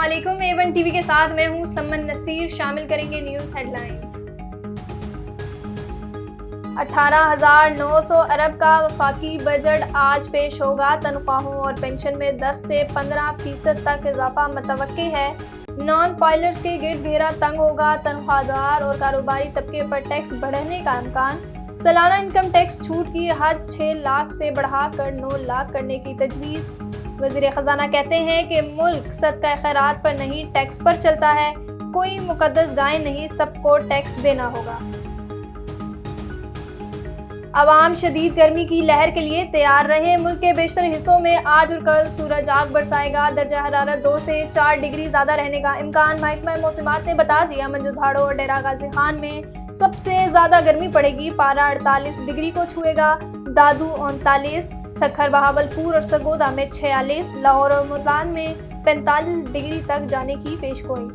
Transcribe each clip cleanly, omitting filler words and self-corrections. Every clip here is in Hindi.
अस्सलामुअलैकुम। A1 टीवी के साथ मैं हूं सम्मन नसीर। शामिल करेंगे न्यूज़ हेडलाइंस। 18,900 अरब का वफाकी बजट आज पेश होगा। तनख्वाहों और पेंशन में 10 से 15% तक इजाफा मुतवक्की है। नॉन फाइलर्स के गिर्द घेरा तंग होगा। तनख्वाहदार और कारोबारी तबके पर टैक्स बढ़ने का इम्कान। सालाना इनकम टैक्स छूट की हद 6 लाख से बढ़ाकर 9 लाख करने की तजवीज़। वज़ीर ख़जाना कहते हैं कि मुल्क सदका खैरात पर नहीं, टैक्स पर चलता है। कोई मुकद्दस गाय नहीं, सबको टैक्स देना होगा। अवाम शदीद गर्मी की लहर के लिए तैयार रहे। मुल्क के बेशतर हिस्सों में आज और कल सूरज आग बरसाएगा। दर्जा हरारत 2 से 4 डिग्री ज़्यादा रहने का इम्कान महकमा मौसमात ने बता दिया। मंजूधाड़ो और डेरा गाजी खान में सबसे ज़्यादा गर्मी पड़ेगी। पारा 48 डिग्री को छुएगा। दादू 39, सखर, बहावलपुर और सरगोदा में 46, लाहौर और मुल्तान में 45 डिग्री तक जाने की पेशगोई।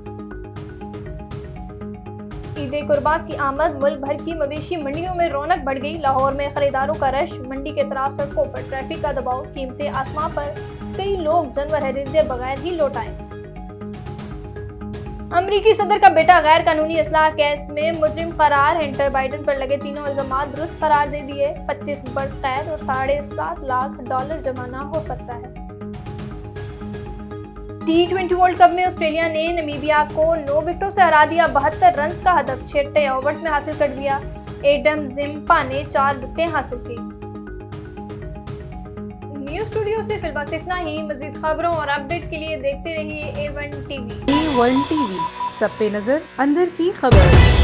ईद कुर्बा की आमद, मुल्क भर की मवेशी मंडियों में रौनक बढ़ गई। लाहौर में खरीदारों का रश, मंडी के तरफ सड़कों पर ट्रैफिक का दबाव, कीमतें आसमां पर। कई लोग जानवर खरीदे बगैर ही लौट आए। अमरीकी सदर का बेटा गैर कानूनी असलाह केस में मुजरिम करार। हंटर बाइडन पर लगे तीनों इल्जामात दुरुस्त करार दे दिए। 25 बरस कैद और $7.5 लाख जुर्माना हो सकता है। T20 वर्ल्ड कप में ऑस्ट्रेलिया ने नमीबिया को 9 विकेटों से हरा दिया। 72 रन का हदफ 6 ओवर्स में हासिल कर दिया। एडम जिम्पा ने 4 विकेटें हासिल की। न्यूज़ स्टूडियो से फिल वक्त इतना ही। मजीद खबरों और अपडेट के लिए देखते रहिए A1 टीवी। A1 टीवी, सब पे नजर, अंदर की खबर।